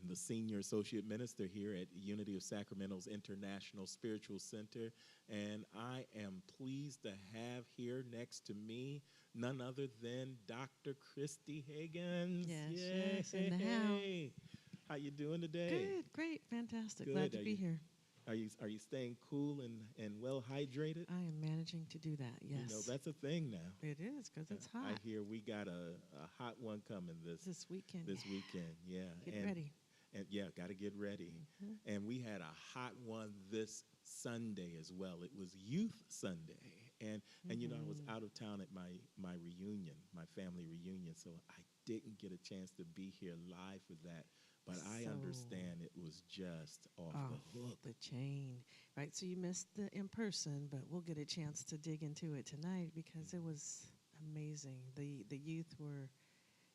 the Senior Associate Minister here at Unity of Sacramento's International Spiritual Center, and I am pleased to have here next to me none other than Dr. Christy Higgins. Yes, in the house. How you doing today? Good, great, fantastic. Good. Glad to be here. Are you staying cool and well hydrated? I am managing to do that, yes. You know, that's a thing now. It is, because it's hot. I hear we got a hot one coming this weekend. Yeah. Get ready. And yeah, got to get ready. Mm-hmm. And we had a hot one this Sunday as well. It was Youth Sunday. And you know, I was out of town at my reunion, my family reunion, so I didn't get a chance to be here live for that. But I understand it was just off the hook. The chain, right? So you missed the in-person, but we'll get a chance to dig into it tonight because it was amazing. The youth were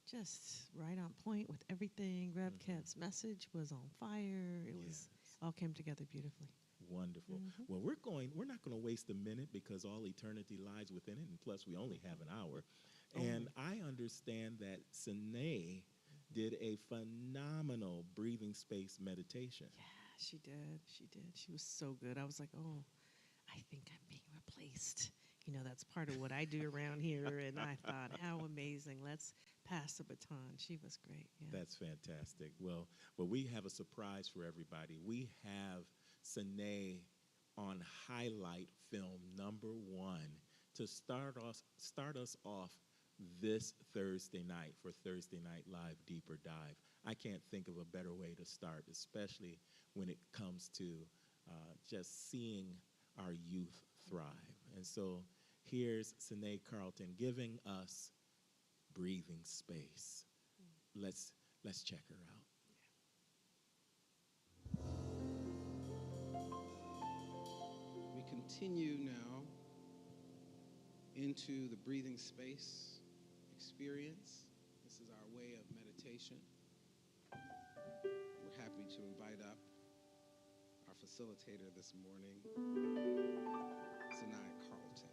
just right on point with everything. Rev Ket's message was on fire. It was all came together beautifully. Wonderful. Well, we're not going to waste a minute because all eternity lies within it, and plus we only have an hour. And I understand that Sine did a phenomenal breathing space meditation. Yeah, she did. She was so good. I was like, oh, I think I'm being replaced. You know, that's part of what I do around here. And I thought, how amazing. Let's pass the baton. She was great. Yeah. That's fantastic. Well, we have a surprise for everybody. We have Sine on highlight film #1 to start us off this Thursday night for Thursday Night Live Deeper Dive. I can't think of a better way to start, especially when it comes to just seeing our youth thrive. And so here's Sine Carlton giving us breathing space. Let's check her out. We continue now into the breathing space experience. This is our way of meditation. We're happy to invite up our facilitator this morning, Sanaya Carlton.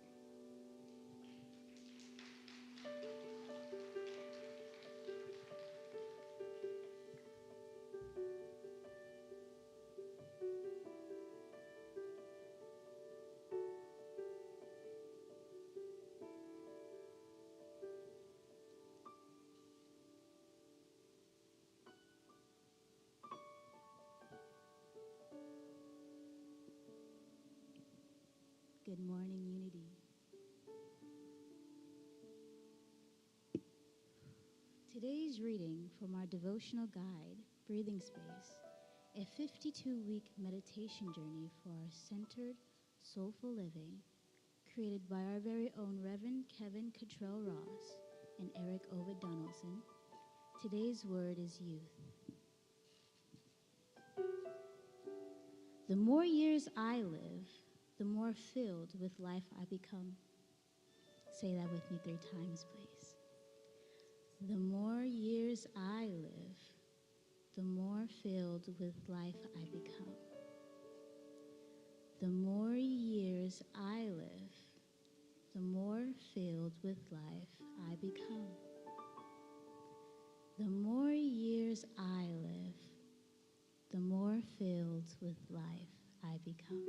Good morning, Unity. Today's reading from our devotional guide, Breathing Space, a 52-week meditation journey for our centered, soulful living, created by our very own Reverend Kevin Cottrell Ross and Eric Ovid Donaldson. Today's word is youth. The more years I live, the more filled with life I become. Say that with me 3 times, please. The more years I live, the more filled with life I become. The more years I live, the more filled with life I become. The more years I live, the more filled with life I become.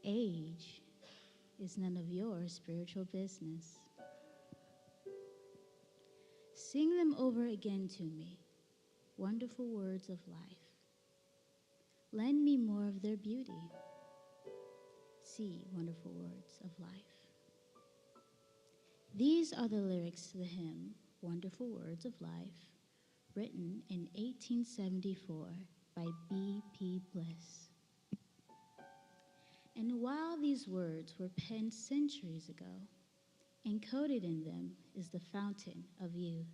Age is none of your spiritual business. Sing them over again to me, wonderful words of life. Lend me more of their beauty. See wonderful words of life. These are the lyrics to the hymn, Wonderful Words of Life, written in 1874 by B.P. Bliss. And while these words were penned centuries ago, encoded in them is the fountain of youth.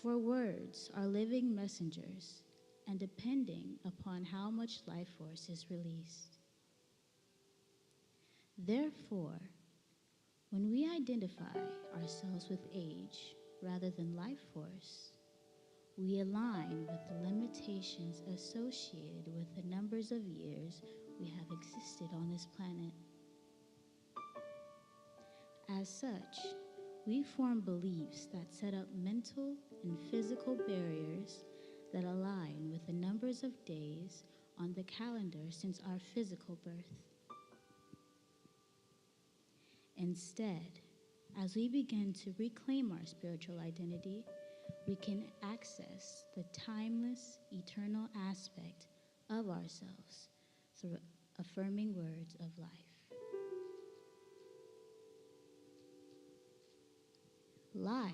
For words are living messengers and depending upon how much life force is released. Therefore, when we identify ourselves with age rather than life force, we align with the limitations associated with the numbers of years we have existed on this planet. As such, we form beliefs that set up mental and physical barriers that align with the numbers of days on the calendar since our physical birth. Instead, as we begin to reclaim our spiritual identity, we can access the timeless, eternal aspect of ourselves through affirming words of life. Life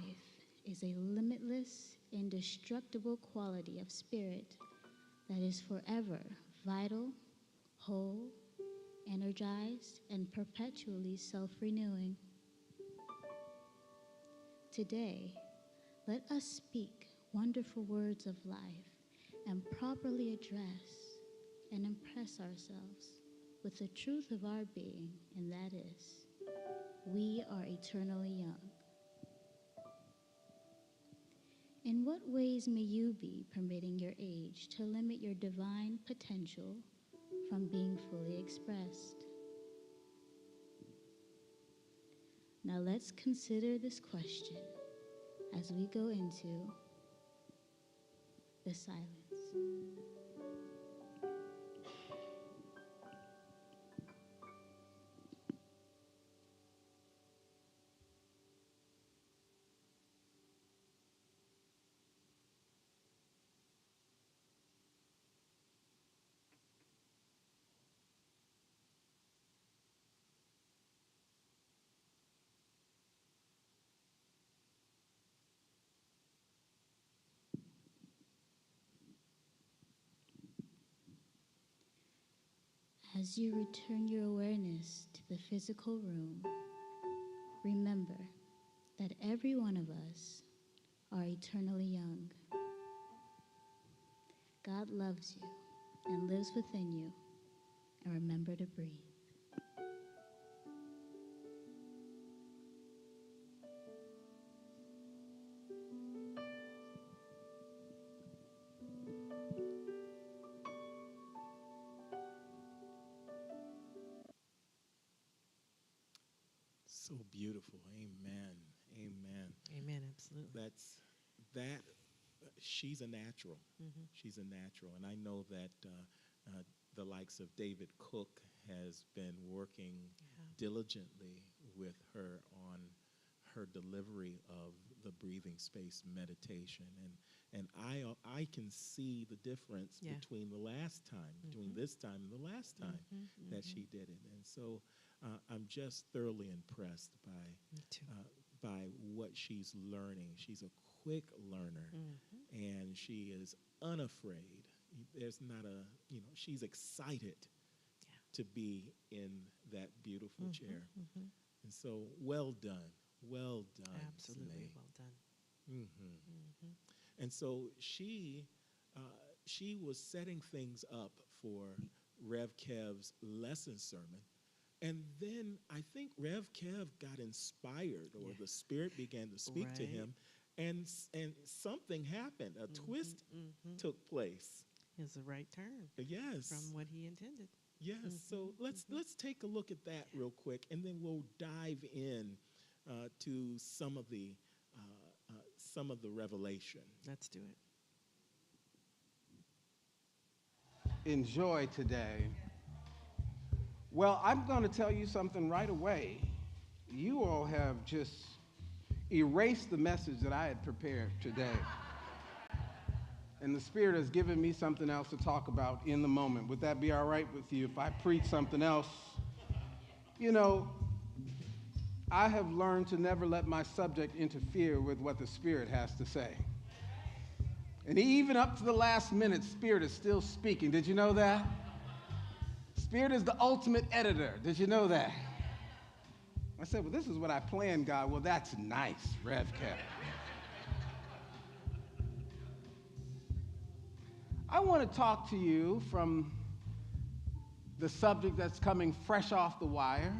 is a limitless, indestructible quality of spirit that is forever vital, whole, energized, and perpetually self-renewing. Today, let us speak wonderful words of life and properly address and impress ourselves with the truth of our being, and that is, we are eternally young. In what ways may you be permitting your age to limit your divine potential from being fully expressed? Now let's consider this question as we go into the silence. As you return your awareness to the physical room, remember that every one of us are eternally young. God loves you and lives within you, and remember to breathe. So beautiful. Amen. Amen. Amen. Absolutely. That's that. She's a natural. Mm-hmm. She's a natural, and I know that the likes of David Cook has been working diligently with her on her delivery of the breathing space meditation, and I can see the difference between the last time, between this time and the last time that she did it, and so I'm just thoroughly impressed by what she's learning. She's a quick learner, and she is unafraid. There's not she's excited to be in that beautiful chair. And so, well done. Well done. Absolutely Sine. well done. And so she was setting things up for Rev Kev's lesson sermon. And then I think Rev Kev got inspired, or the Spirit began to speak to him, and something happened. A twist took place. It was the right turn. Yes. From what he intended. Yes. So let's take a look at that real quick, and then we'll dive in to some of the revelation. Let's do it. Enjoy today. Well, I'm going to tell you something right away. You all have just erased the message that I had prepared today. And the Spirit has given me something else to talk about in the moment. Would that be all right with you if I preach something else? You know, I have learned to never let my subject interfere with what the Spirit has to say. And even up to the last minute, Spirit is still speaking. Did you know that? Spirit is the ultimate editor. Did you know that? I said, well, this is what I planned, God. Well, that's nice, Rev Kev. I want to talk to you from the subject that's coming fresh off the wire.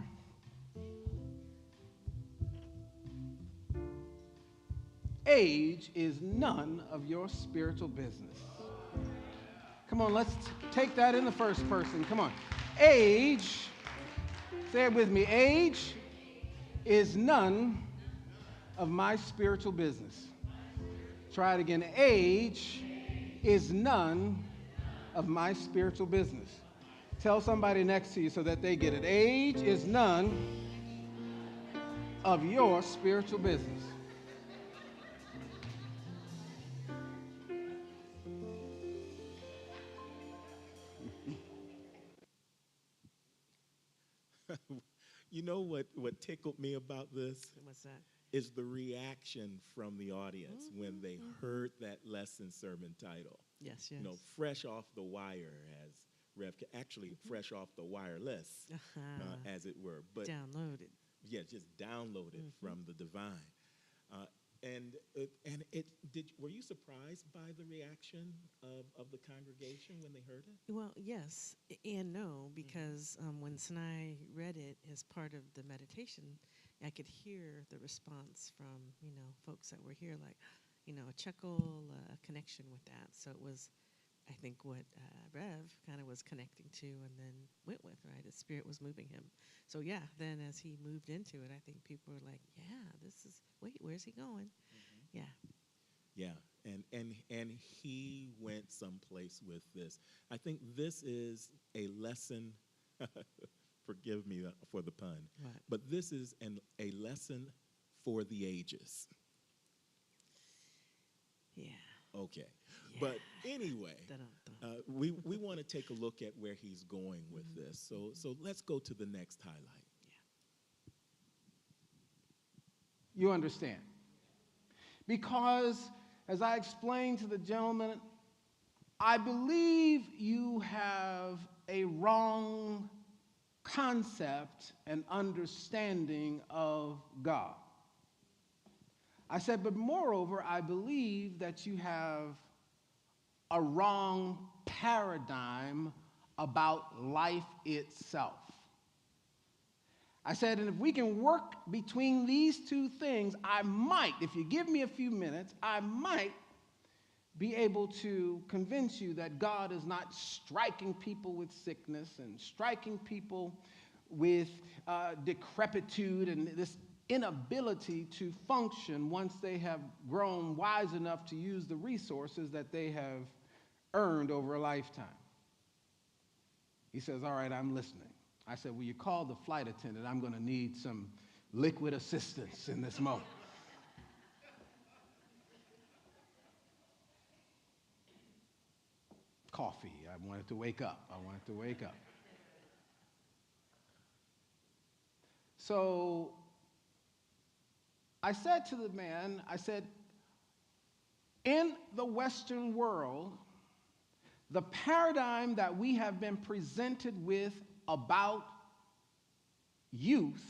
Age is none of your spiritual business. Come on, let's take that in the first person. Come on. Age, say it with me, age is none of my spiritual business. Try it again. Age is none of my spiritual business. Tell somebody next to you so that they get it. Age is none of your spiritual business. You know what tickled me about this What's that? is the reaction from the audience when they heard that lesson sermon title. Yes, You know, fresh off the wire, as actually fresh off the wireless, as it were. But Downloaded. yeah, just downloaded from the divine. Uh, and it did. Were you surprised by the reaction of the congregation when they heard it? Well, yes and no, because when Sinai read it as part of the meditation, I could hear the response from, folks that were here, like, a chuckle, a connection with that. So it was, I think, what Rev kind of was connecting to and then went with, right? His spirit was moving him. So, yeah, then as he moved into it, I think people were like, yeah, wait, where's he going? Yeah. Yeah, and he went someplace with this. I think this is a lesson. Forgive me for the pun, What? but this is a lesson for the ages. Yeah. Okay, Yeah. but anyway, Dun-dun-dun. we want to take a look at where he's going with this. So let's go to the next highlight. You understand? Because, as I explained to the gentleman, I believe you have a wrong concept and understanding of God. I said, but moreover, I believe that you have a wrong paradigm about life itself. I said, and if we can work between these two things, I might, if you give me a few minutes, I might be able to convince you that God is not striking people with sickness and striking people with decrepitude and this inability to function once they have grown wise enough to use the resources that they have earned over a lifetime. He says, all right, I'm listening. I said, will you call the flight attendant? I'm going to need some liquid assistance in this moment. Coffee. I wanted to wake up. So I said to the man, I said, in the Western world, the paradigm that we have been presented with about youth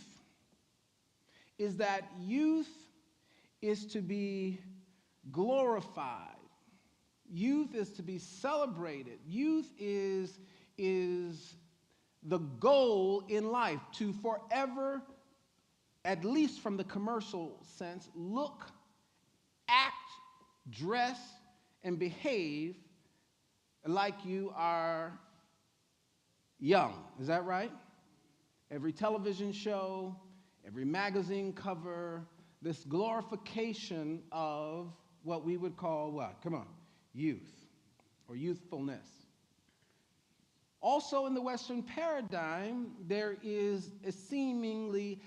is that youth is to be glorified. Youth is to be celebrated. Youth is the goal in life, to forever, at least from the commercial sense, look, act, dress, and behave like you are young. Is that right? Every television show, every magazine cover, this glorification of what we would call what? Come on, youth or youthfulness. Also in the Western paradigm, there is a seemingly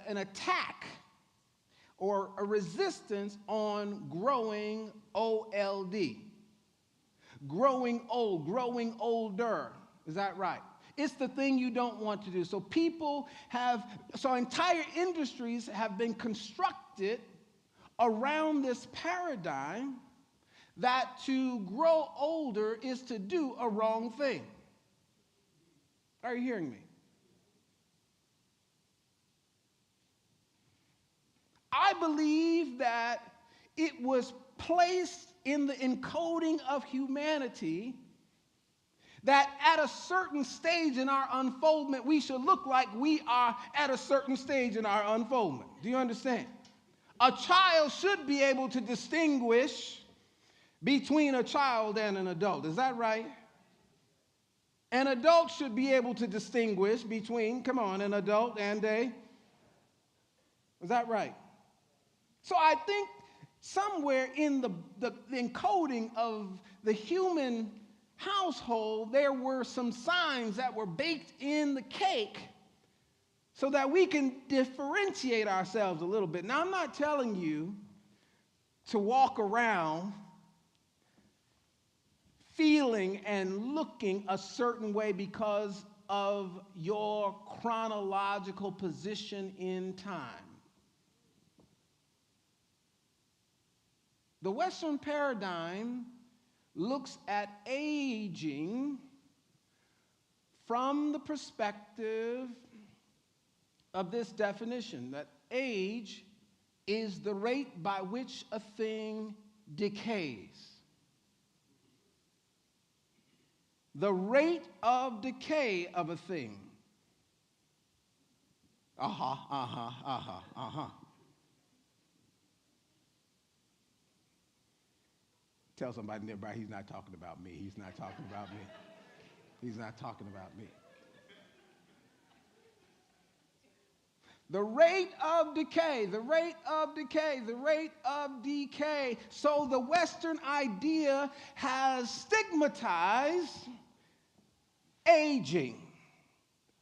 an attack or a resistance on growing old, growing old, growing older. Is that right? It's the thing you don't want to do. So entire industries have been constructed around this paradigm that to grow older is to do a wrong thing. Are you hearing me? I believe that it was placed in the encoding of humanity that at a certain stage in our unfoldment, we should look like we are at a certain stage in our unfoldment. Do you understand? A child should be able to distinguish between a child and an adult. Is that right? An adult should be able to distinguish between, an adult and a... Is that right? So I think somewhere in the encoding of the human household, there were some signs that were baked in the cake so that we can differentiate ourselves a little bit. Now, I'm not telling you to walk around feeling and looking a certain way because of your chronological position in time. The Western paradigm looks at aging from the perspective of this definition, that age is the rate by which a thing decays. The rate of decay of a thing. Tell somebody nearby he's not talking about me. He's not talking about me. He's not talking about me. The rate of decay, the rate of decay, the rate of decay. So the Western idea has stigmatized aging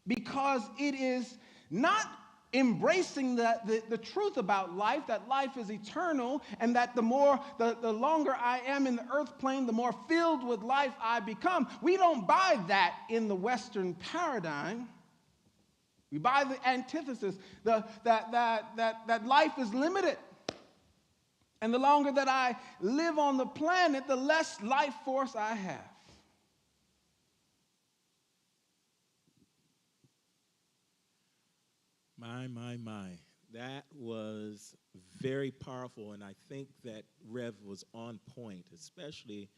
because it is not embracing the truth about life, that life is eternal, and that the longer I am in the earth plane, the more filled with life I become. We don't buy that in the Western paradigm. We buy the antithesis, that life is limited. And the longer that I live on the planet, the less life force I have. My. That was very powerful, and I think that Rev was on point, especially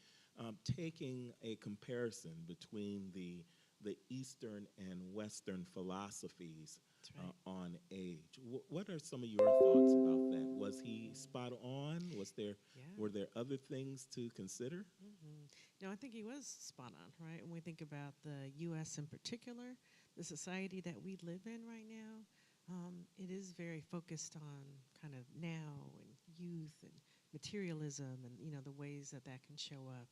taking a comparison between the Eastern and Western philosophies right. on age. What are some of your thoughts about that? Was he spot on? Yeah. Were there other things to consider? No, I think he was spot on, right? When we think about the U.S. in particular, the society that we live in right now, it is very focused on kind of now and youth and materialism and, the ways that can show up.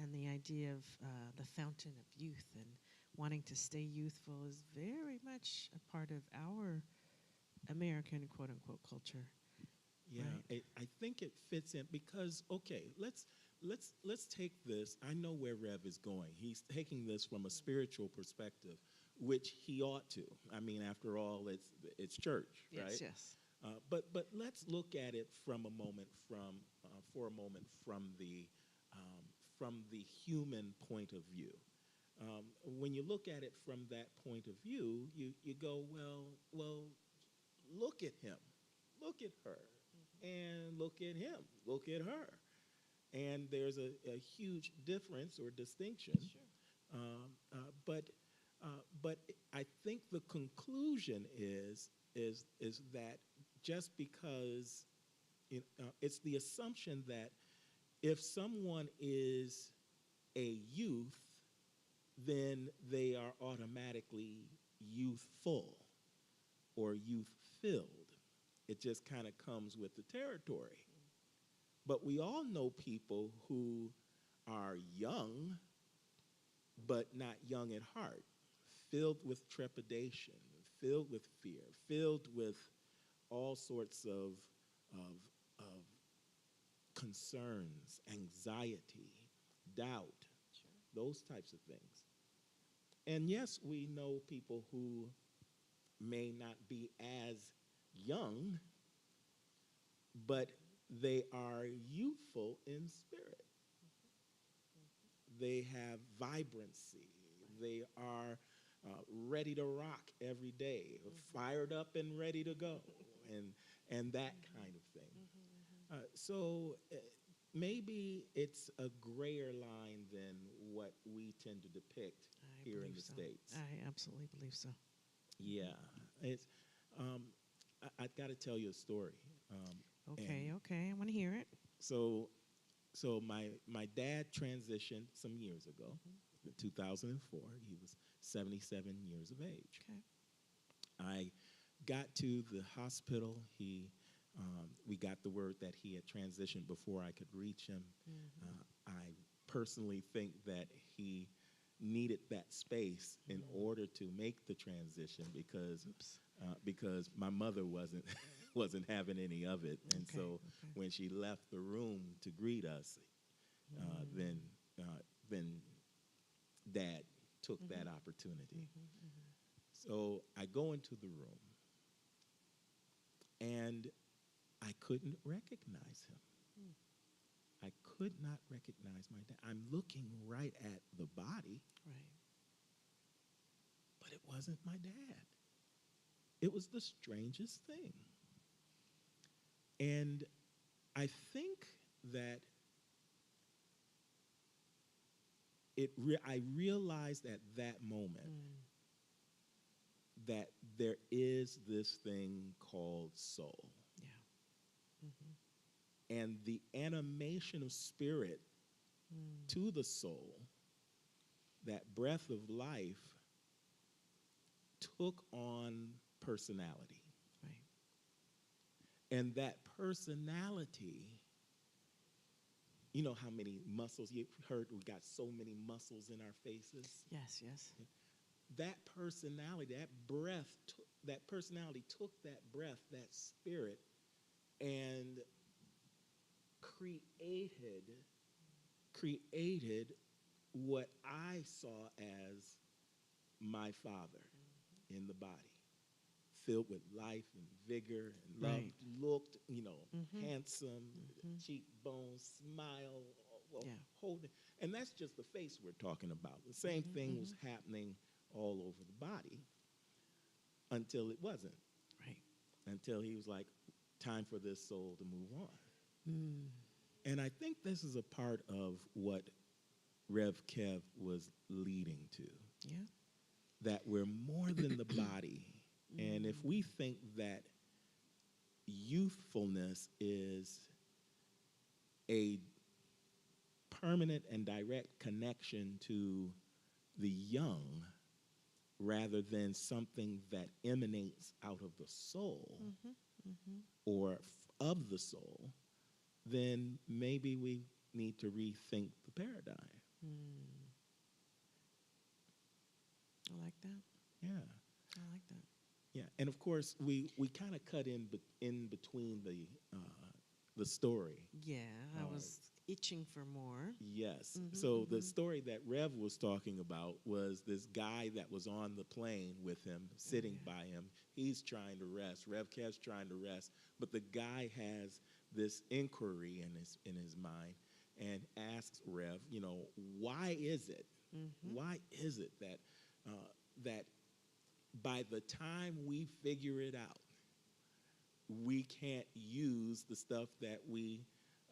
And the idea of the fountain of youth and wanting to stay youthful is very much a part of our American quote-unquote culture. Yeah, Right. I think it fits in because let's take this. I know where Rev is going. He's taking this from a spiritual perspective, which he ought to. I mean, after all, it's church, Yes, right? yes. But let's look at it for a moment from the human point of view. When you look at it from that point of view, you go, well, look at him, look at her, and look at him, look at her. And there's a huge difference or distinction. Sure. Um, but I think the conclusion is that just because it's the assumption that if someone is a youth, then they are automatically youthful or youth filled. It just kind of comes with the territory. But we all know people who are young, but not young at heart, filled with trepidation, filled with fear, filled with all sorts of, of concerns, anxiety, doubt, those types of things. And yes, we know people who may not be as young, but they are youthful in spirit. They have vibrancy. They are ready to rock every day, fired up and ready to go, and that kind of thing. So maybe it's a grayer line than what we tend to depict I here in believe the so. States. I absolutely believe so. Yeah, it's. Um, I've got to tell you a story. Okay, And okay. I want to hear it. so, my dad transitioned some years ago, in 2004. He was 77 years of age. Okay. I got to the hospital. He We got the word that he had transitioned before I could reach him. I personally think that he needed that space in order to make the transition because my mother wasn't wasn't having any of it, and so when she left the room to greet us, then Dad took that opportunity. So I go into the room, and I couldn't recognize him. I could not recognize my dad. I'm looking right at the body, but it wasn't my dad. It was the strangest thing. And I think that I realized at that moment that there is this thing called soul. And the animation of spirit to the soul, that breath of life, took on personality. And that personality, you know how many muscles, you've heard we got so many muscles in our faces? Yes. That personality, that personality took that breath, that spirit, and created what I saw as my father in the body, filled with life and vigor and love, looked, handsome, cheekbones, smile, holding. And that's just the face we're talking about. The same thing was happening all over the body until it wasn't. Until he was like, time for this soul to move on. And I think this is a part of what Rev Kev was leading to. That we're more than the body. And if we think that youthfulness is a permanent and direct connection to the young rather than something that emanates out of the soul or of the soul, then maybe we need to rethink the paradigm. I like that. Yeah. I like that. Yeah, and of course we kind of cut in between the story. Yeah, I was itching for more. Yes. So the story that Rev was talking about was this guy that was on the plane with him, sitting by him. He's trying to rest. Rev Kev's trying to rest, but the guy has this inquiry in his mind and asks Rev, why is it? Why is it that that by the time we figure it out, we can't use the stuff that we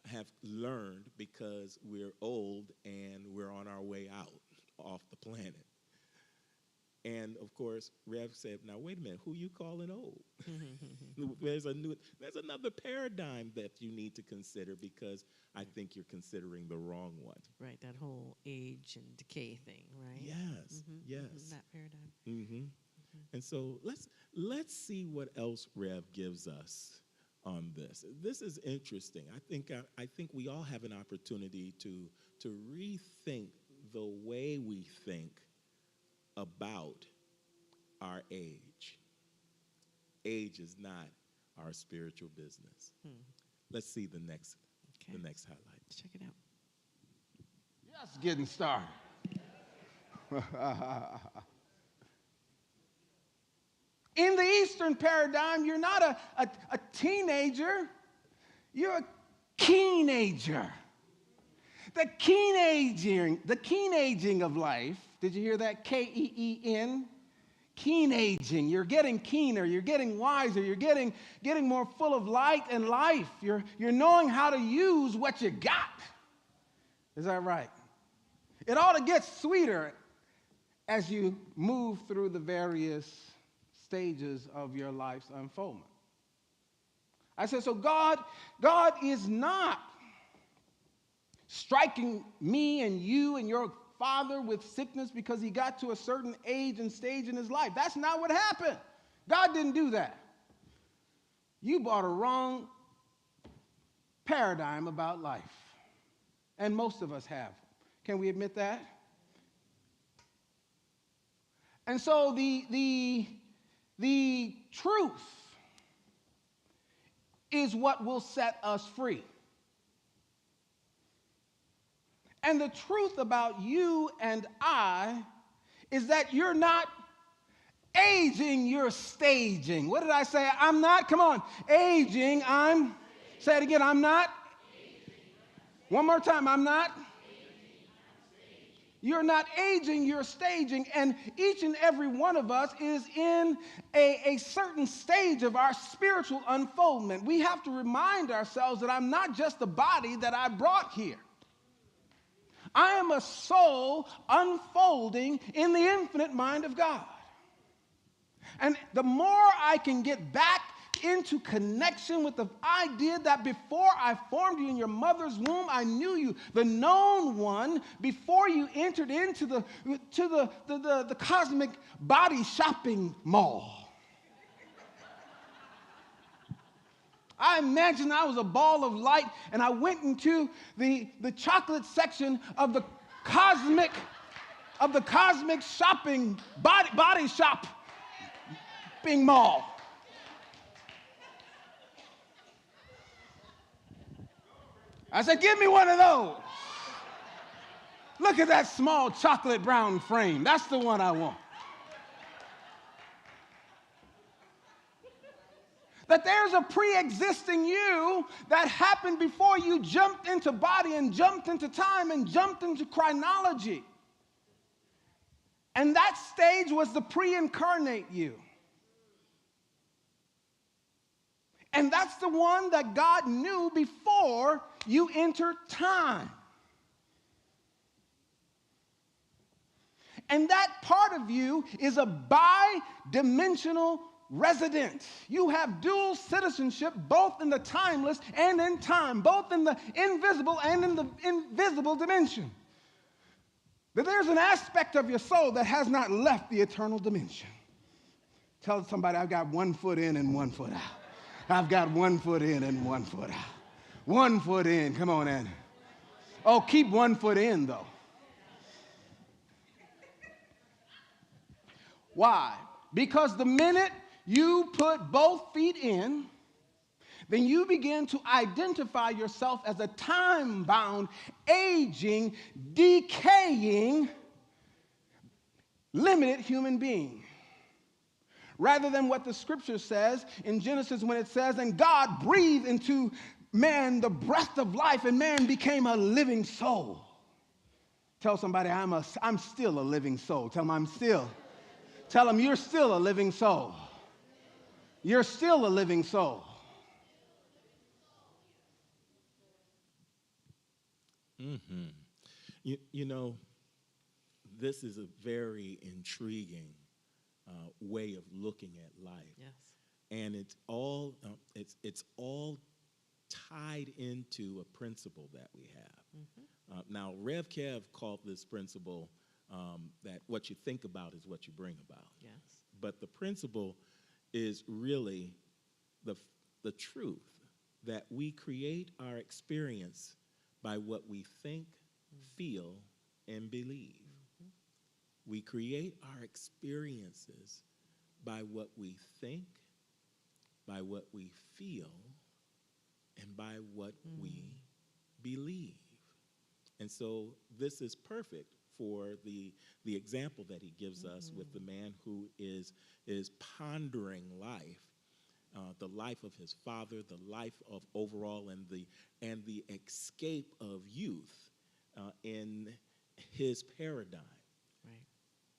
have learned because we're old and we're on our way out off the planet? And of course, Rev said, now wait a minute, who you calling old? There's another paradigm that you need to consider because I think you're considering the wrong one. Right, that whole age and decay thing, right? Yes, yes. That paradigm. And so let's see what else Rev gives us on this. This is interesting. I think we all have an opportunity to rethink the way we think about our age. Age is not our spiritual business. Let's see the next highlight. Check it out. Just getting started. In the Eastern paradigm, you're not a teenager, you're a keenager. The keenaging of life, did you hear that? K-E-E-N? Keenaging. You're getting keener, you're getting wiser, you're getting more full of light and life. You're knowing how to use what you got. Is that right? It ought to get sweeter as you move through the various stages of your life's unfoldment. I said, so God is not striking me and you and your father with sickness because he got to a certain age and stage in his life. That's not what happened. God didn't do that. You bought a wrong paradigm about life. And most of us have. Can we admit that? And so the truth is what will set us free. And the truth about you and I is that you're not aging, you're staging. What did I say? I'm not, come on, aging, say it again, I'm not. One more time, I'm not. You're not aging, you're staging, and each and every one of us is in a certain stage of our spiritual unfoldment. We have to remind ourselves that I'm not just a body that I brought here. I am a soul unfolding in the infinite mind of God. And the more I can get back into connection with the idea that before I formed you in your mother's womb, I knew you, the known one, before you entered into the cosmic body shopping mall. I imagined I was a ball of light and I went into the chocolate section of the cosmic shopping body shopping mall. I said, give me one of those. Look at that small chocolate brown frame. That's the one I want. That there's a pre-existing you that happened before you jumped into body and jumped into time and jumped into chronology. And that stage was the pre-incarnate you. And that's the one that God knew before you entered time. And that part of you is a bi-dimensional resident. You have dual citizenship, both in the timeless and in time, both in the invisible and in the invisible dimension. But there's an aspect of your soul that has not left the eternal dimension. Tell somebody, I've got 1 foot in and 1 foot out. I've got 1 foot in and 1 foot out. 1 foot in, come on in. Oh, keep 1 foot in, though. Why? Because the minute you put both feet in, then you begin to identify yourself as a time-bound, aging, decaying, limited human being. Rather than what the scripture says in Genesis when it says, and God breathed into man the breath of life, and man became a living soul. Tell somebody, I'm still a living soul. Tell them I'm still. Tell them you're still a living soul. You're still a living soul. Mm-hmm. You know, this is a very intriguing way of looking at life. Yes. And it's all tied into a principle that we have. Mm-hmm. Now, Rev Kev called this principle that what you think about is what you bring about. Yes. But the principle is really the truth that we create our experience by what we think, feel, and believe. We create our experiences by what we think, by what we feel, and by what we believe. And so this is perfect for the example that he gives us with the man who is pondering life, the life of his father, the life of overall, and the escape of youth in his paradigm. Right.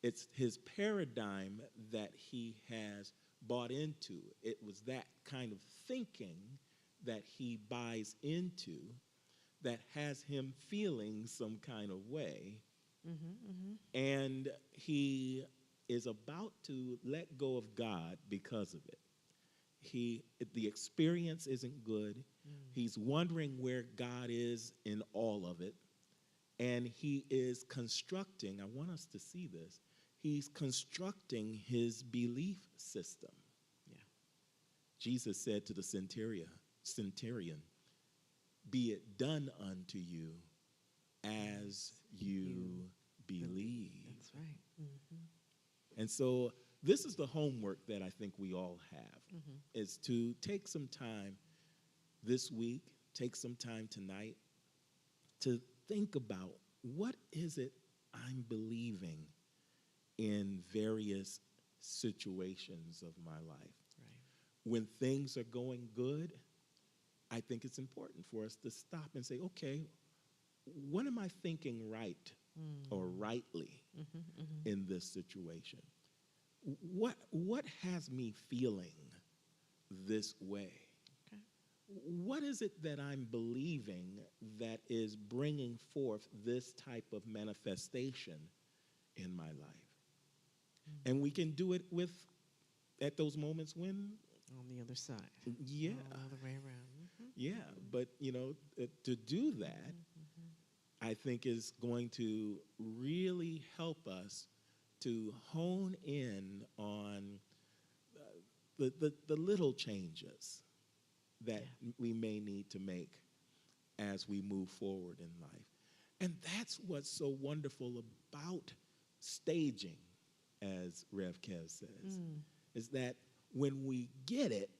It's his paradigm that he has bought into. It was that kind of thinking that he buys into that has him feeling some kind of way. And he is about to let go of God because of it. The experience isn't good. He's wondering where God is in all of it. And he is constructing, I want us to see this, he's constructing his belief system. Yeah. Jesus said to the centurion, be it done unto you as you believe. That's right. Mm-hmm. And so this is the homework that I think we all have, is to take some time this week, take some time tonight to think about what is it I'm believing in various situations of my life. Right. When things are going good, I think it's important for us to stop and say, okay, what am I thinking right or rightly in this situation? What has me feeling this way? Okay. What is it that I'm believing that is bringing forth this type of manifestation in my life? And we can do it at those moments when... On the other side. Yeah. All the way around. Yeah, but, to do that, I think is going to really help us to hone in on the little changes that we may need to make as we move forward in life. And that's what's so wonderful about staging, as Rev Kev says, is that when we get it,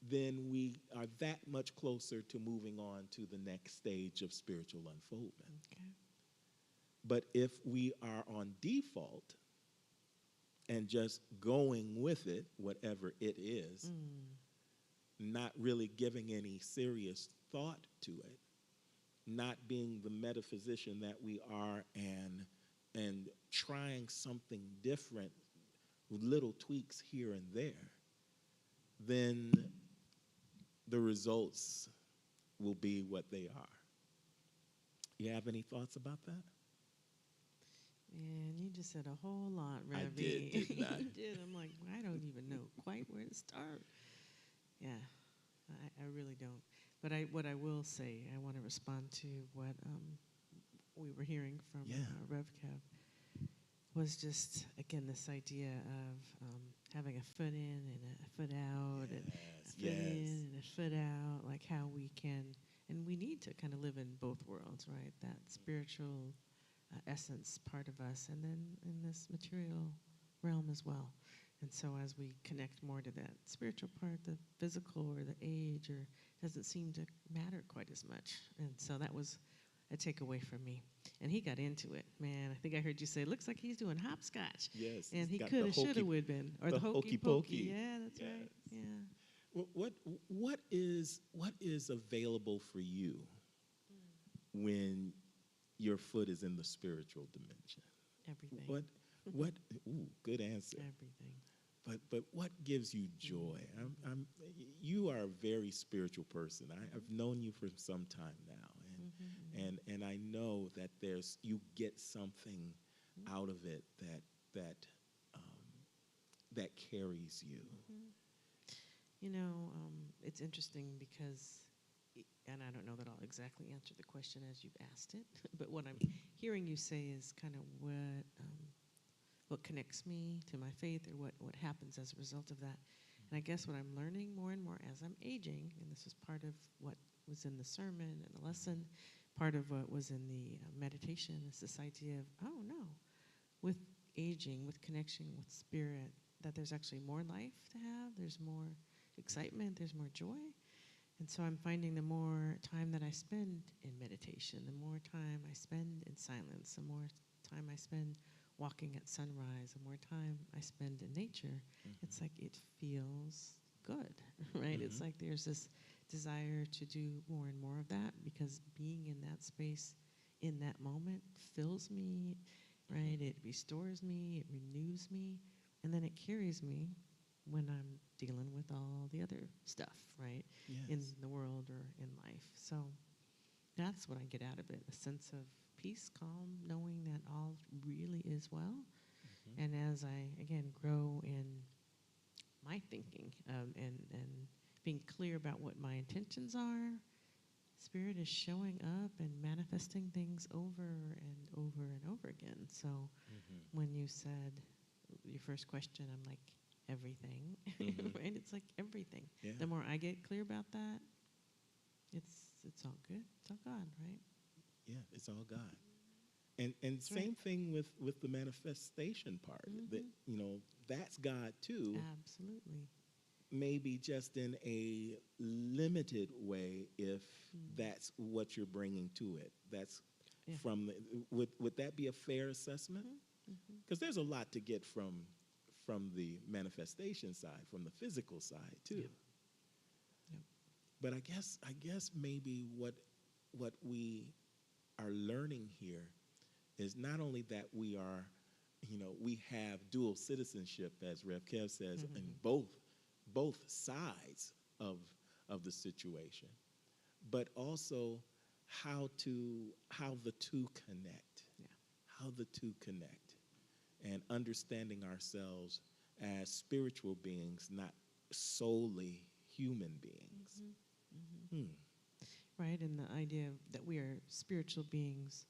then we are that much closer to moving on to the next stage of spiritual unfoldment. Okay. But if we are on default and just going with it, whatever it is, not really giving any serious thought to it, not being the metaphysician that we are, and trying something different with little tweaks here and there, then the results will be what they are. You have any thoughts about that? And you just said a whole lot, Ravi. I did, didn't I? You did. I'm like, I don't even know quite where to start. Yeah, I really don't. But what I will say, I want to respond to what we were hearing from Rev Kev, was just, again, this idea of having a foot in and a foot out, and a foot in and a foot out, like how we can, and we need to kind of live in both worlds, right? That spiritual essence part of us, and then in this material realm as well. And so as we connect more to that spiritual part, the physical or the age or doesn't seem to matter quite as much. And so that was a takeaway from me. And he got into it, man. I think I heard you say, looks like he's doing hopscotch. Yes. And he could have, should have, would been. Or the hokey pokey. Yeah, that's right. Yeah. What is available for you when your foot is in the spiritual dimension? Everything. What? Ooh, good answer. Everything. But what gives you joy? You are a very spiritual person. I've known you for some time now, and I know that you get something out of it that carries you. You know, it's interesting because, and I don't know that I'll exactly answer the question as you've asked it, but what I'm hearing you say is kind of what connects me to my faith, or what happens as a result of that. And I guess what I'm learning more and more as I'm aging, and this was part of what was in the sermon and the lesson, part of what was in the meditation, is this idea of, oh no, with aging, with connection with spirit, that there's actually more life to have, there's more excitement, there's more joy. And so I'm finding the more time that I spend in meditation, the more time I spend in silence, the more time I spend walking at sunrise, the more time I spend in nature, it's like it feels good, right? It's like there's this desire to do more and more of that, because being in that space in that moment fills me, right? It restores me, it renews me, and then it carries me when I'm dealing with all the other stuff, right? Yes. In the world or in life. So that's what I get out of it, a sense of peace, calm, knowing that all really is well. And as I, again, grow in my thinking and being clear about what my intentions are, Spirit is showing up and manifesting things over and over and over again. So when you said your first question, I'm like, everything, Mhm. right? It's like everything. Yeah. The more I get clear about that, it's all good. It's all God, right? Yeah, it's all God. And That's right. same thing with the manifestation part. That, Mhm. that's God too, Absolutely. maybe just in a limited way if Mm. that's what you're bringing to it. That's Yeah. from the, would that be a fair assessment? Mhm. Because there's a lot to get from the manifestation side, from the physical side too. Yep. Yep. But I guess maybe what we are learning here is not only that we have dual citizenship, as Rev Kev says, in Mhm. both sides of the situation, but also how the two connect, Yeah. how the two connect, and understanding ourselves as spiritual beings, not solely human beings. Mhm. Mhm. Hmm. Right, and the idea that we are spiritual beings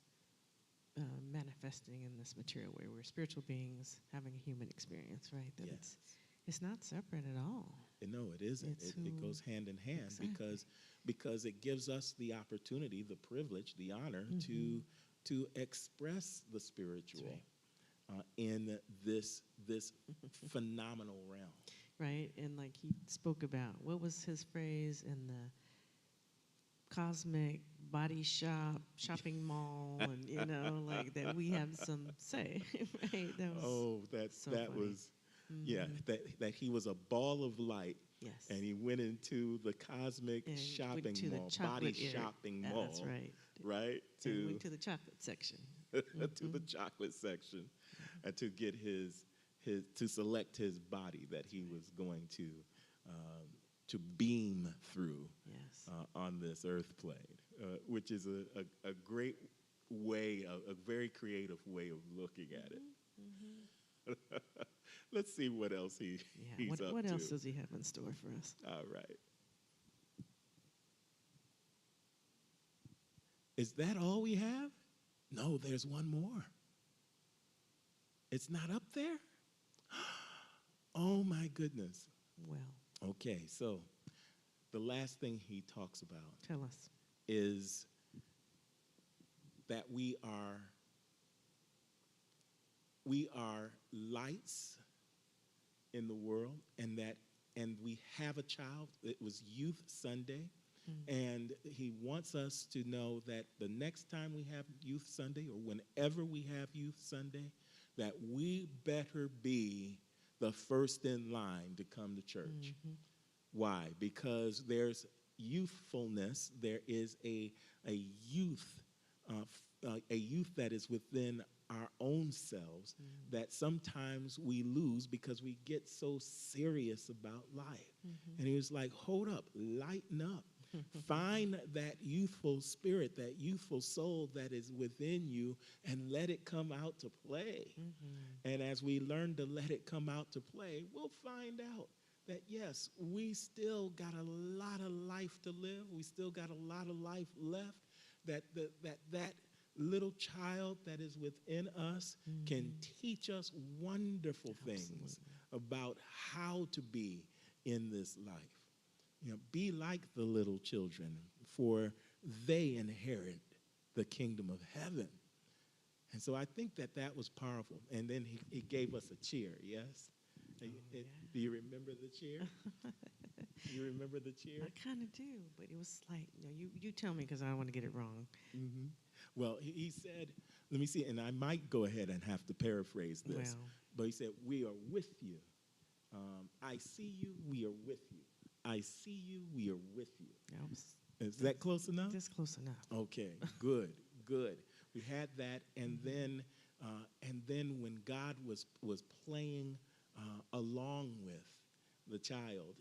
manifesting in this material way. We're spiritual beings having a human experience, right? That Yes. it's not separate at all. No, it isn't. It's It who goes hand in hand exactly. because it gives us the opportunity, the privilege, the honor Mhm. to express the That's spiritual right. in this phenomenal realm. Right, and like he spoke about, what was his phrase in the cosmic body shop shopping mall, and like that we have some say, right? That was Oh, so that funny. was yeah, Hmm. that he was a ball of light, Yes, and he went into the cosmic and went shopping to the mall, body chocolate area. shopping That's mall, right, right? and To went to the chocolate section. to Hmm. the chocolate section, and to get his to select his body that he was going um, to beam through Yes. on this earth plane, which is a great way, a very creative way of looking at it. Hmm. Hmm. Let's see what else Yeah. he's up What to. else does he have in store for us? All right. Is that all we have? No, there's one more. It's not up there? Oh my goodness. Well, Okay, so the last thing he talks about tell us. is that we are lights in the world, and we have a child. It was Youth Sunday, Mm. and he wants us to know that the next time we have Youth Sunday, or whenever we have Youth Sunday, that we better be the first in line to come to church. Hmm. Why? Because there's youthfulness. There is a youth, a youth that is within our own selves Mm. that sometimes we lose because we get so serious about life. Hmm. And he was like, hold up, lighten up. Find that youthful spirit, that youthful soul that is within you, and let it come out to play. Hmm. And as we learn to let it come out to play, we'll find out that yes, we still got a lot of life to live. We still got a lot of life left. That little child that is within us can Hmm. teach us wonderful things Absolutely. about how to be in this life. Be like the little children, for they inherit the kingdom of heaven. And so I think that was powerful. And then he gave us a cheer, yes? Oh, Do you remember the cheer? yeah. You remember the cheer? I kind of do, but it was like, you tell me because I don't want to get it wrong. Hmm. Well, he said, let me see, and I might go ahead and have to paraphrase this, Well, but he said, we are with you. I see you, we are with you. I see you, we are with you. that was Is that close enough? just close enough. Okay, good, good. We had that, and Mhm. then when God was playing along with the child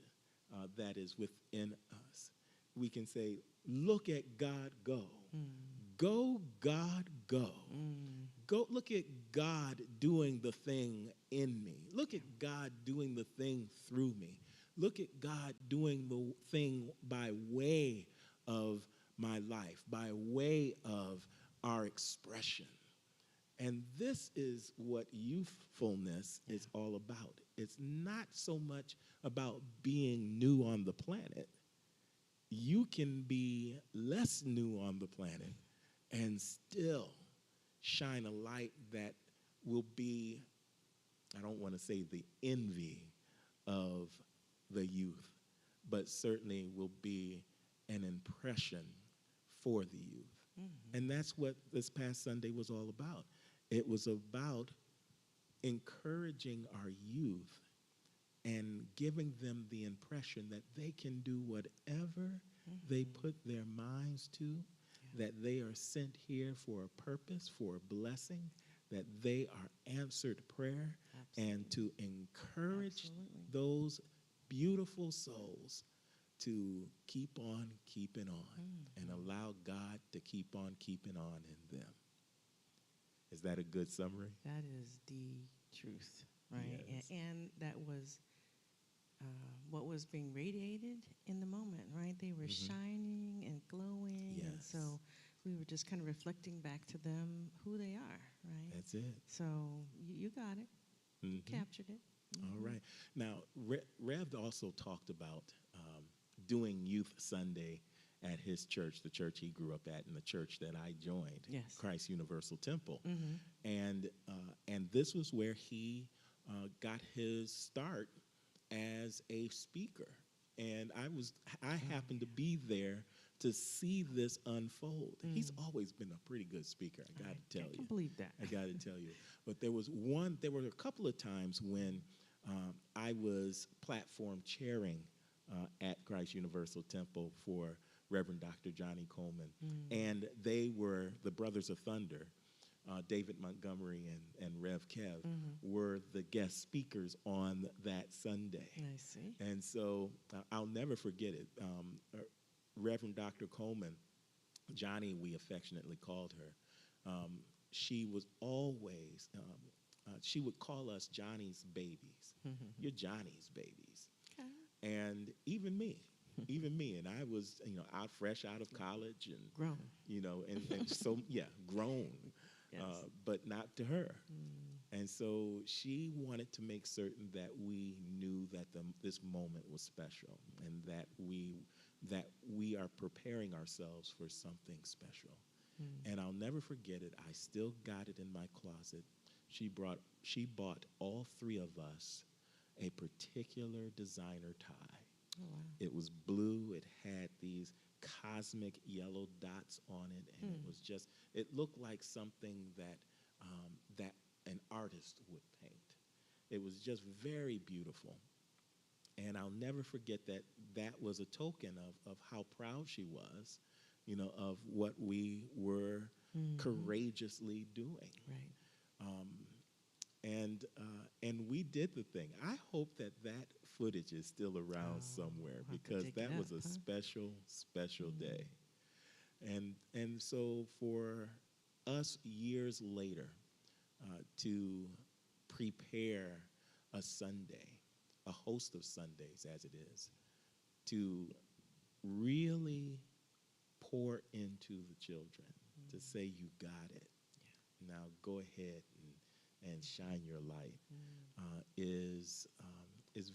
that is within us, we can say, "Look at God go, Mm. go God go, Mm. go." Look at God doing the thing in me. Look at God doing the thing through me. Look at God doing the thing by way of my life, by way of our expression. And this is what youthfulness is all about. It's not so much about being new on the planet. You can be less new on the planet and still shine a light that will be, I don't want to say the envy of the youth, but certainly will be an impression for the youth. And that's what this past Sunday was all about. It was about encouraging our youth and giving them the impression that they can do whatever they put their minds to, that they are sent here for a purpose, for a blessing, that they are answered prayer, and to encourage those beautiful souls to keep on keeping on and allow God to keep on keeping on in them. Is that a good summary? That is the truth, right? Yes. And that was what was being radiated in the moment, right? They were shining and glowing. And Yes. so we were just kind of reflecting back to them who they are, right? That's it. So you got it. You captured it. All right. Now, Rev also talked about doing Youth Sunday at his church, the church he grew up at, and the church that I joined, Yes. Christ Universal Temple. And this was where he got his start as a speaker. And I happened to be there to see this unfold. He's always been a pretty good speaker, I got to tell I you. can believe that. I got to tell you. But there were a couple of times when I was platform chairing at Christ Universal Temple for Reverend Dr. Johnny Coleman. And they were the Brothers of Thunder, David Montgomery and Rev Kev, were the guest speakers on that Sunday. I see. And so I'll never forget it. Reverend Dr. Coleman, Johnny, we affectionately called her, she was always, she would call us Johnny's babies. You're Johnny's babies. Okay. And even me. And I was, fresh out of college and Grown. And so, grown, Yes. but not to her. And so she wanted to make certain that we knew that this moment was special and that we are preparing ourselves for something special. And I'll never forget it. I still got it in my closet. She bought all three of us a particular designer tie. Oh, wow. It was blue. It had these cosmic yellow dots on it, and it looked like something that that an artist would paint. It was just very beautiful. And I'll never forget that was a token of how proud she was, of what we were courageously doing. Right. And we did the thing. I hope that footage is still around somewhere, we'll have to because dig that it was up, a huh? special day. And so for us years later to prepare a Sunday, a host of Sundays as it is, to really pour into the children, to say, you got it. Now go ahead and shine your light, is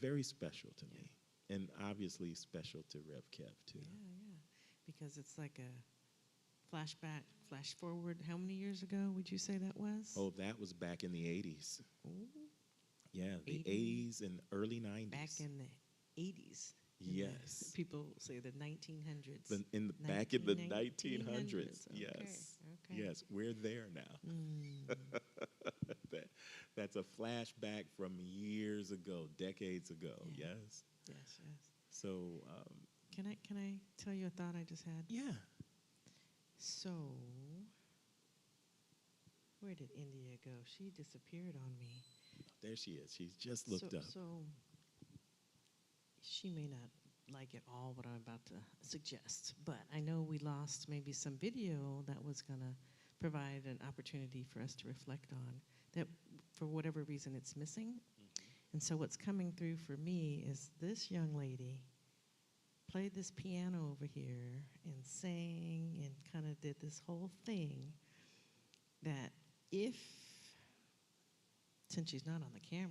very special to me, and obviously special to Rev Kev too. Yeah. Because it's like a flashback, flash forward. How many years ago would you say that was? Oh, that was back in the 80s. Ooh, Yeah, the 80s and early 90s. back in the 80s. Yes. People say the 1900s. Back in the 1900s. 1900s. Okay, Yes. okay. Yes, we're there now. That's a flashback from years ago, decades ago. Yeah. Yes. Yes. So, Can I tell you a thought I just had? yeah. So, where did India go? She disappeared on me. There she is. She's just looked up. So, she may not like it all what I'm about to suggest, but I know we lost maybe some video that was going to provide an opportunity for us to reflect on that for whatever reason it's missing. And so what's coming through for me is this young lady played this piano over here and sang and kind of did this whole thing that if, since she's not on the camera,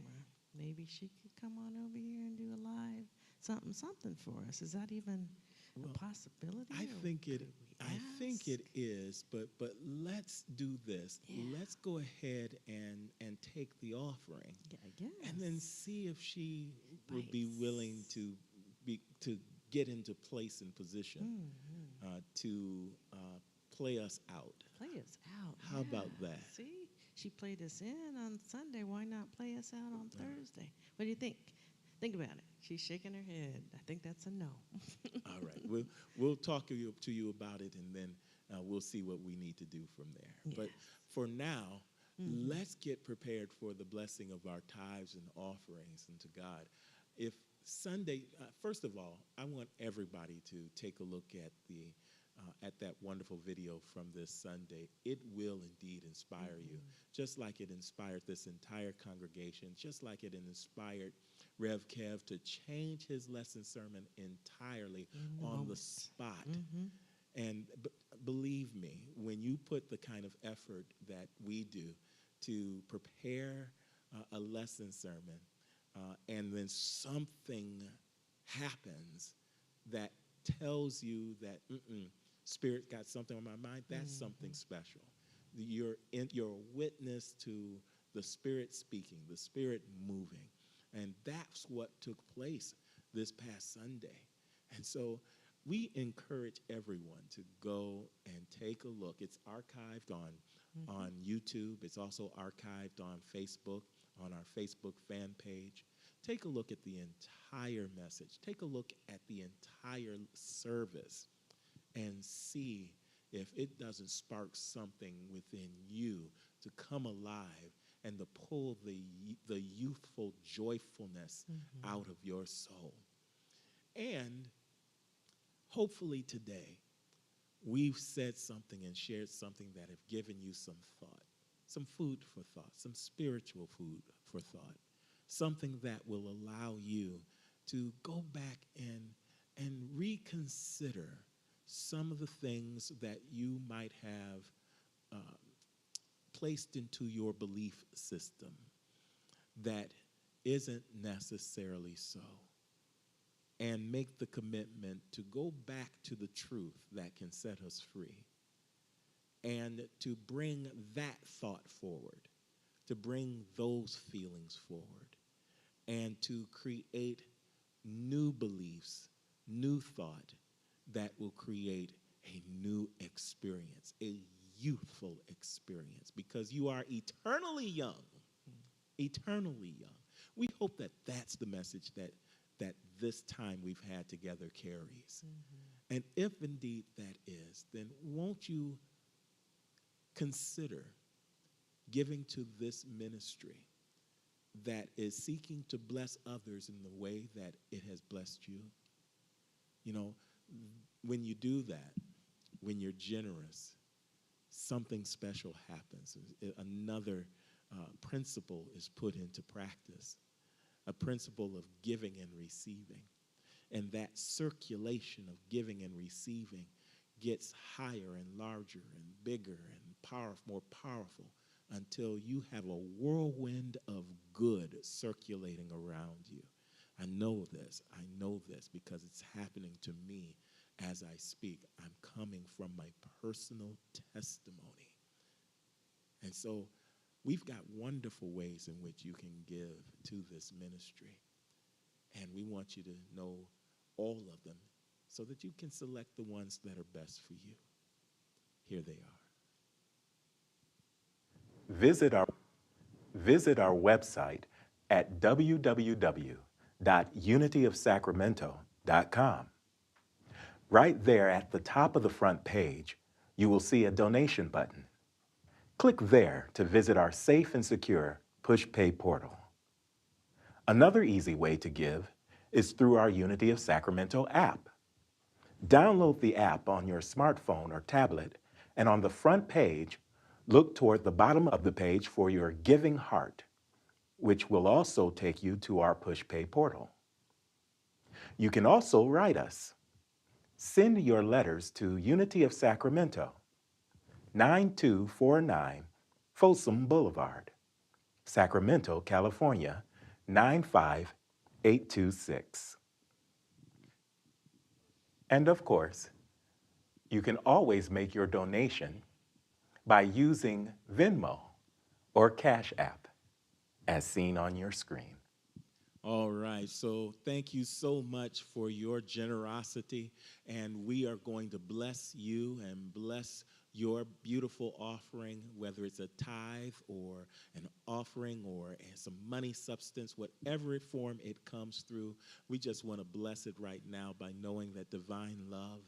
maybe she could come on over here and do a live something for us. Is that even a Well, possibility? I or think it. could we I think it ask? is, but let's do this. Yeah. Let's go ahead and take the offering, Yeah, I guess. and then see if she would be Bites. willing to get into place and position Mhm. to play us out. Play us out. How about yeah. that? See, she played us in on Sunday. Why not play us out on Thursday? What do you think? Think about it. She's shaking her head. I think that's a no. All right, we'll talk to you about it, and then we'll see what we need to do from there. But Yes. for now, Mhm. let's get prepared for the blessing of our tithes and offerings unto God. If Sunday, first of all, I want everybody to take a look at that wonderful video from this Sunday. It will indeed inspire you, just like it inspired this entire congregation, just like it inspired Rev Kev to change his lesson sermon entirely In the on the moment. spot. Mhm. And believe me, when you put the kind of effort that we do to prepare a lesson sermon, and then something happens that tells you that Spirit got something on my mind, that's something special. You're a witness to the Spirit speaking, the Spirit moving. And that's what took place this past Sunday. And so we encourage everyone to go and take a look. It's archived on YouTube. It's also archived on Facebook, on our Facebook fan page. Take a look at the entire message. Take a look at the entire service and see if it doesn't spark something within you to come alive and to pull the youthful joyfulness out of your soul. And hopefully today, we've said something and shared something that have given you some thought, some food for thought, some spiritual food for thought, something that will allow you to go back and reconsider some of the things that you might have placed into your belief system that isn't necessarily so, and make the commitment to go back to the truth that can set us free, and to bring that thought forward, to bring those feelings forward, and to create new beliefs, new thought that will create a new experience, a youthful experience, because you are eternally young, eternally young. We hope that that's the message that this time we've had together carries. And if indeed that is, then won't you consider giving to this ministry that is seeking to bless others in the way that it has blessed you? You know, when you do that, when you're generous, something special happens. Another principle is put into practice, a principle of giving and receiving. And that circulation of giving and receiving gets higher and larger and bigger and more powerful until you have a whirlwind of good circulating around you. I know this because it's happening to me as I speak. I'm coming from my personal testimony. And so we've got wonderful ways in which you can give to this ministry. And we want you to know all of them so that you can select the ones that are best for you. Here they are. Visit our website at www.unityofsacramento.com. Right there at the top of the front page, you will see a donation button. Click there to visit our safe and secure PushPay portal. Another easy way to give is through our Unity of Sacramento app. Download the app on your smartphone or tablet, and on the front page, look toward the bottom of the page for your giving heart, which will also take you to our PushPay portal. You can also write us. Send your letters to Unity of Sacramento, 9249 Folsom Boulevard, Sacramento, California, 95826. And of course, you can always make your donation by using Venmo or Cash App as seen on your screen. All right, so thank you so much for your generosity, and we are going to bless you and bless your beautiful offering, whether it's a tithe or an offering or some money substance, whatever form it comes through. We just want to bless it right now by knowing that divine love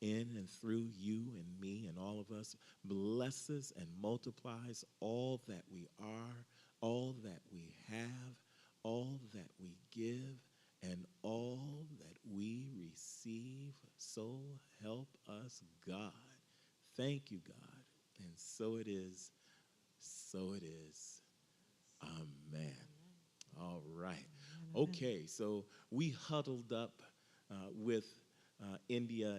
in and through you and me and all of us blesses and multiplies all that we are, all that we have, all that we give, and all that we receive. So help us God. Thank you, God. And so it is. So it is. Amen. All right. Okay, so we huddled up with India,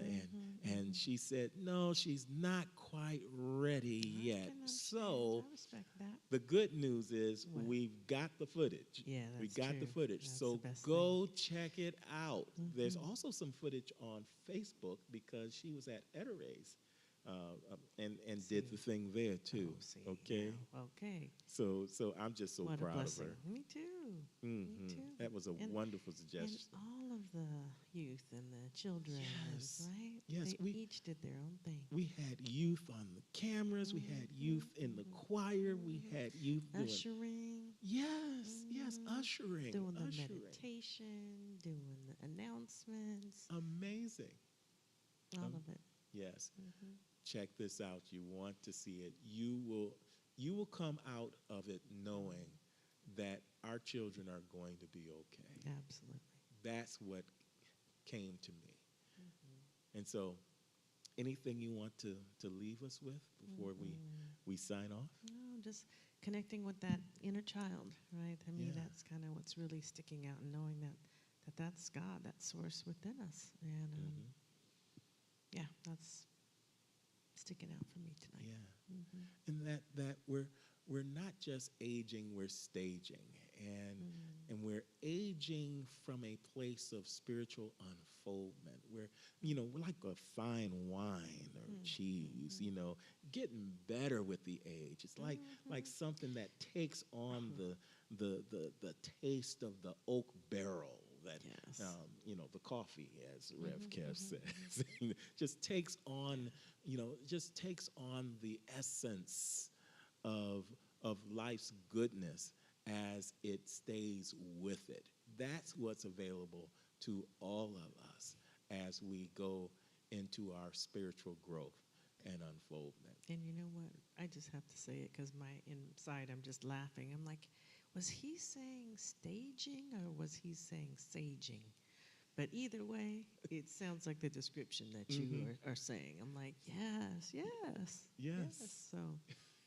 and she said, no, she's not quite ready yet. So I respect that. the good news is What? we've got the footage. Yeah, We that's got the true. footage. That's So the best go check it out. There's Mhm. also some footage on Facebook because she was at Eteray's and did the See. thing there too. Oh, see, Okay. yeah. Okay. So I'm just so What a proud of blessing. her. Me too. Me too. That was a And- wonderful And suggestion. all of the youth and the children, Yes. right? Yes, They each did their own thing. We had youth on the cameras. We had youth in the choir. We had youth doing. Ushering. Yes, yes, ushering. Doing the ushering. meditation, doing the announcements, Amazing. all of it. Yes. Check this out. You want to see it. You will come out of it knowing that our children are going to be okay. Absolutely. That's what came to me. And so anything you want to leave us with before we sign off? No, just connecting with that inner child, right? To me, Yeah. that's kind of what's really sticking out, and knowing that's God, that source within us. And yeah, that's sticking out for me tonight. Yeah. And that we're not just aging, we're staging. And we're aging from a place of spiritual unfoldment. We're like a fine wine or cheese, getting better with the age. It's like something that takes on the taste of the oak barrel that Yes. the coffee, as Rev Kev says, just takes on the essence of life's goodness as it stays with it. That's what's available to all of us as we go into our spiritual growth and unfoldment. And you know what? I just have to say it because my inside, I'm just laughing. I'm like, was he saying staging or was he saying saging? But either way, it sounds like the description that you are saying. I'm like, yes. Yes. So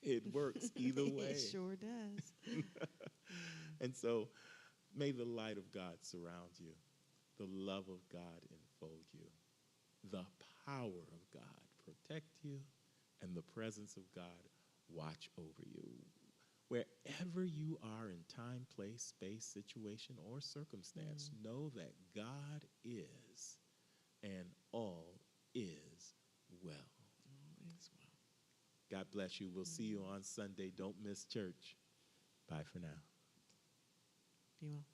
It works either way. it sure does. And so may the light of God surround you, the love of God enfold you, the power of God protect you, and the presence of God watch over you. Wherever you are in time, place, space, situation, or circumstance, know that God is and all is well. All is well. God bless you. We'll see you on Sunday. Don't miss church. Bye for now. Be well.